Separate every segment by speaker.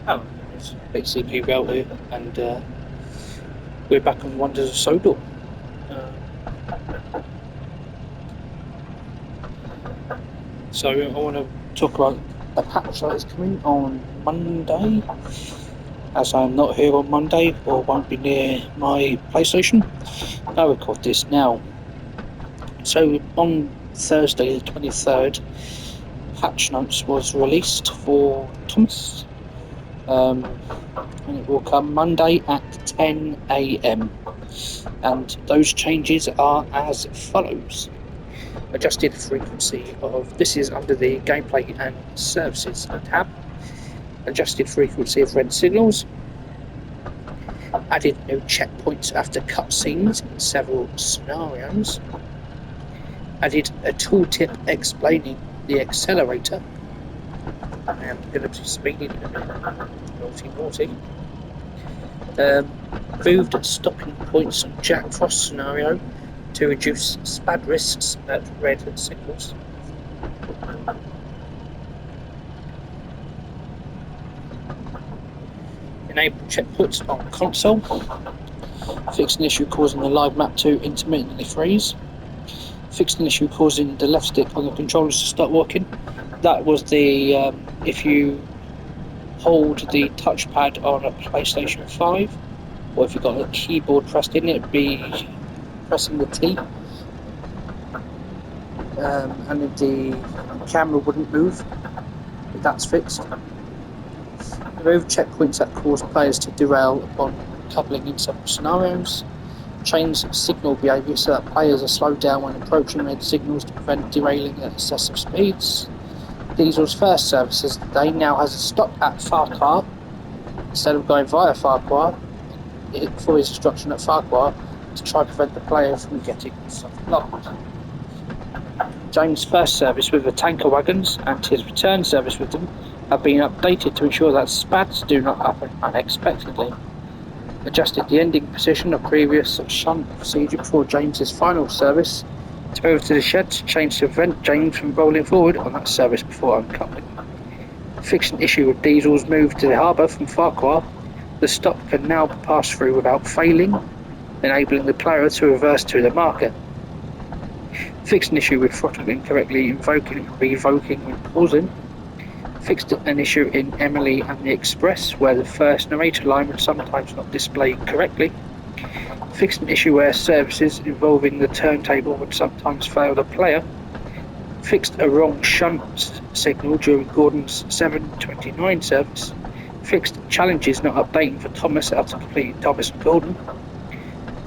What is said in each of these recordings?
Speaker 1: Oh, it's basically out here, and we're back on Wonders of Sodor. Uh, so I want to talk about a patch that is coming on Monday, as I'm not here on Monday or won't be near my PlayStation. I record this now. So on Thursday the 23rd, patch notes was released for Thomas. And it will come Monday at 10 AM. And those changes are as follows. Adjusted frequency of this is under the gameplay and services tab. Adjusted frequency of red signals. Added new checkpoints after cutscenes in several scenarios. Added a tooltip explaining the accelerator. I am going to be speeding in a minute. Naughty. Moved stopping points on Jack Frost scenario to reduce spad risks at red signals. Enable checkpoints on console. Fixed an issue causing the live map to intermittently freeze. Fixed an issue causing the left stick on the controllers to stop working. That was the if you hold the touchpad on a PlayStation 5, or if you've got a keyboard pressed in, it'd be pressing the T, and the camera wouldn't move. But that's fixed. Remove checkpoints that cause players to derail upon coupling in several scenarios. Change signal behaviour so that players are slowed down when approaching red signals to prevent derailing at excessive speeds. Diesel's first services today now has a stop at Farquhar instead of going via Farquhar for his instruction at Farquhar to try to prevent the player from getting himself blocked. James' first service with the tanker wagons and his return service with them have been updated to ensure that spads do not happen unexpectedly. Adjusted the ending position of previous shunt procedure before James's final service to move to the shed to change to prevent James from rolling forward on that service before uncoupling. Fixed an issue with Diesel's move to the harbour from Farquhar. The stop can now pass through without failing, enabling the player to reverse to the marker. Fixed an issue with throttle incorrectly invoking and revoking when pausing. Fixed an issue in Emily and the Express where the first narrator line would sometimes not display correctly. Fixed an issue where services involving the turntable would sometimes fail the player. Fixed a wrong shunt signal during Gordon's 7:29 service. Fixed challenges not updating for Thomas after completing Thomas and Gordon.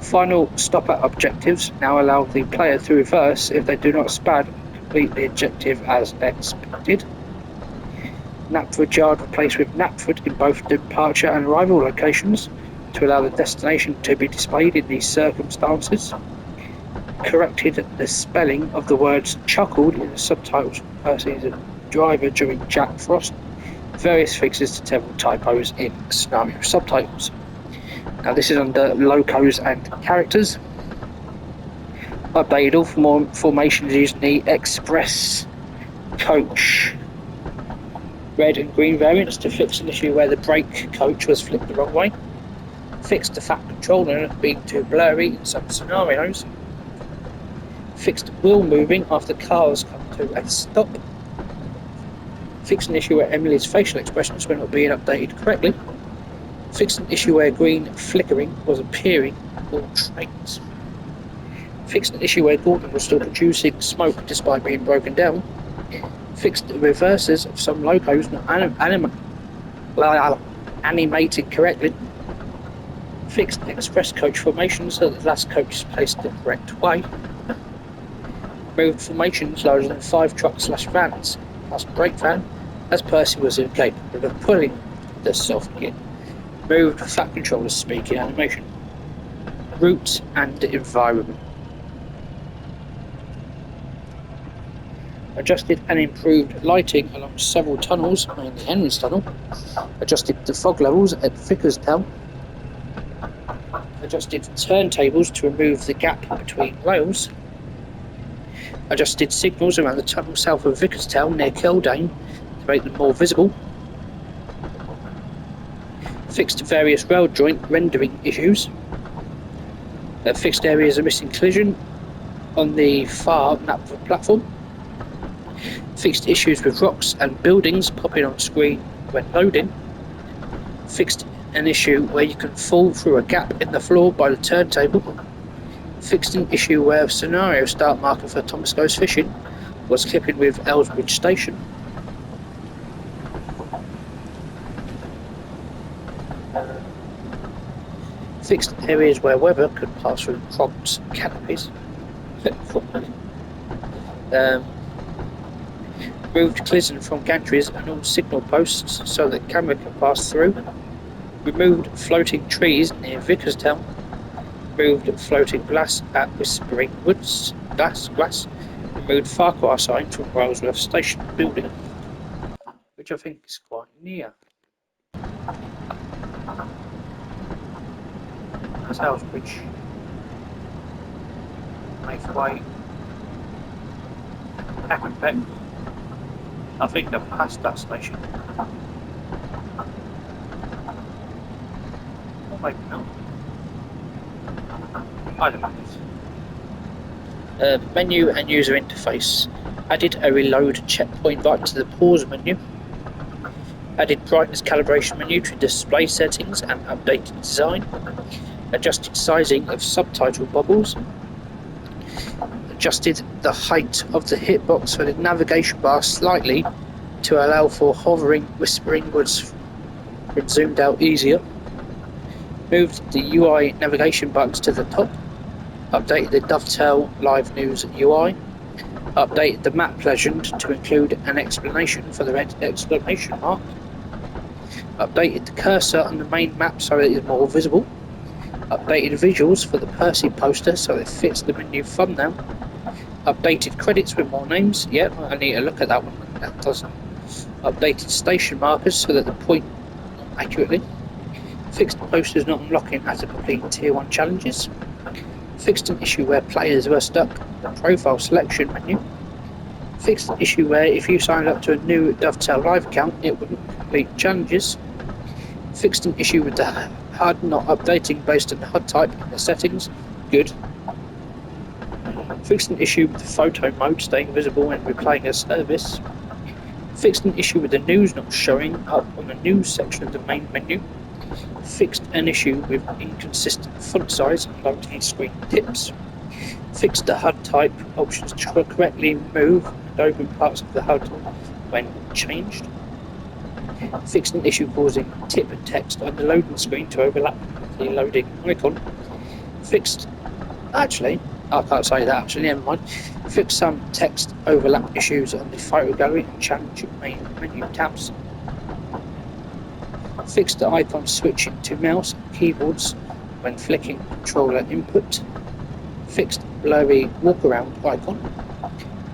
Speaker 1: Final stop at objectives now allow the player to reverse if they do not spad and complete the objective as expected. Knapford Yard replaced with Knapford in both departure and arrival locations to allow the destination to be displayed in these circumstances. Corrected the spelling of the words chuckled in the subtitles for Percy's driver during Jack Frost. Various fixes to several typos in scenario subtitles. Now this is under locos and characters. Updated all formations using the Express coach red and green variants to fix an issue where the brake coach was flipped the wrong way. Fixed the fat controller being too blurry in some scenarios. Fixed wheel moving after cars come to a stop. Fixed an issue where Emily's facial expressions were not being updated correctly. Fixed an issue where green flickering was appearing on trains. Fixed an issue where Gordon was still producing smoke despite being broken down. Fixed the reverses of some locos not animated correctly. Fixed express coach formation so that the last coach is placed the correct way. Moved formations larger than 5 trucks/vans plus brake van as Percy was incapable of pulling the soft gear. Moved flat controllers speaking animation. Route and environment. Adjusted and improved lighting along several tunnels, mainly Henry's Tunnel. Adjusted the fog levels at Vickerstown. Adjusted turntables to remove the gap between rails. Adjusted signals around the tunnel south of Vickerstown near Kildane to make them more visible. Fixed various rail joint rendering issues. Fixed areas of missing collision on the far map platform. Fixed issues with rocks and buildings popping on screen when loading. Fixed an issue where you can fall through a gap in the floor by the turntable. Fixed an issue where a scenario start marker for Thomas Goes Fishing was clipping with Ellsbridge Station. Fixed areas where weather could pass through props canopies. Removed collision from gantries and all signal posts so that camera can pass through. Removed floating trees near Vickerstown. Removed floating glass at Whispering Woods. Glass. Removed Farquhar sign from Railsworth Station building, which I think is quite near. Ellsbridge makes way back and back. I think they've passed that station. Or maybe not. I don't know. Menu and user interface. Added a reload checkpoint button to the pause menu. Added brightness calibration menu to display settings and updated design. Adjusted sizing of subtitle bubbles. Adjusted the height of the hitbox for the navigation bar slightly to allow for hovering Whispering Woods when zoomed out easier. Moved the UI navigation buttons to the top. Updated the Dovetail Live News UI. Updated the map legend to include an explanation for the red exclamation mark. Updated the cursor on the main map so it is more visible. Updated visuals for the Percy poster so it fits the menu thumbnail. Updated credits with more names. Yep, I need to look at that one. That doesn't. Updated station markers so that they point accurately. Fixed posters not unlocking after completing Tier 1 challenges. Fixed an issue where players were stuck in the profile selection menu. Fixed an issue where if you signed up to a new Dovetail Live account it wouldn't complete challenges. Fixed an issue with the HUD not updating based on the HUD type in the settings. Good. Fixed an issue with the photo mode staying visible when replaying a service. Fixed an issue with the news not showing up on the news section of the main menu. Fixed an issue with inconsistent font size and loading screen tips. Fixed the HUD type options to correctly move and open parts of the HUD when changed. Fixed an issue causing tip and text on the loading screen to overlap the loading icon. Fixed. Actually, I can't say that actually, never mind. Fixed some text overlap issues on the photo gallery and challenge main menu tabs. Fixed the icon switching to mouse and keyboards when flicking controller input. Fixed blurry walk around icon.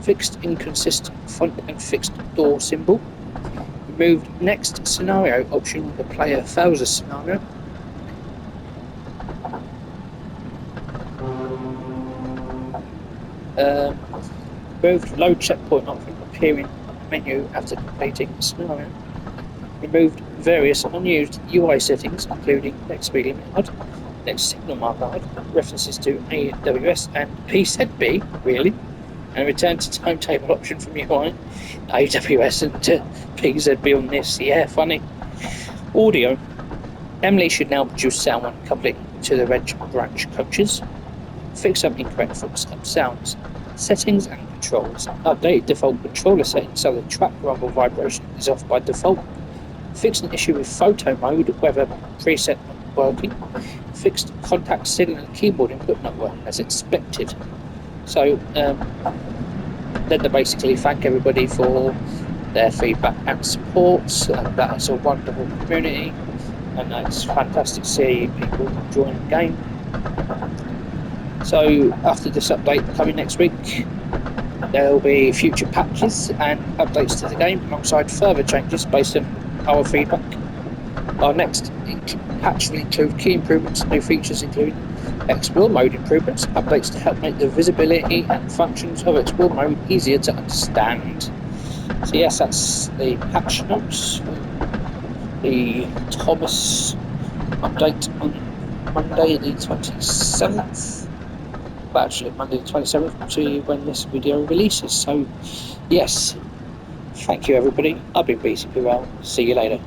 Speaker 1: Fixed inconsistent font and fixed door symbol. Removed next scenario option when the player fails a scenario. Removed load checkpoint option appearing on the menu after completing the scenario. Removed various unused UI settings including next speed limit HUD, next signal marker HUD, references to AWS and PZB, really, and returned to timetable option from UI, AWS and PZB on this, yeah, funny. Audio. Emily should now produce sound when coupling to the Red Branch coaches. Fix some incorrect footstep sounds. Settings and controls. Update default controller settings so the track rumble vibration is off by default. Fixed an issue with photo mode, whether preset not working. Fixed contact signal and keyboard input not working as expected. So then they basically thank everybody for their feedback and support, and that is a wonderful community, and it's fantastic to see people enjoying the game. So after this update coming next week, there will be future patches and updates to the game alongside further changes based on our feedback. Our next patch will include key improvements and new features including Explore mode improvements, updates to help make the visibility and functions of Explore mode easier to understand. So yes, that's the patch notes. The Thomas update on Monday the 27th. Well, actually, Monday the 27th to when this video releases. So, yes, thank you everybody. I've been BCP Well. See you later.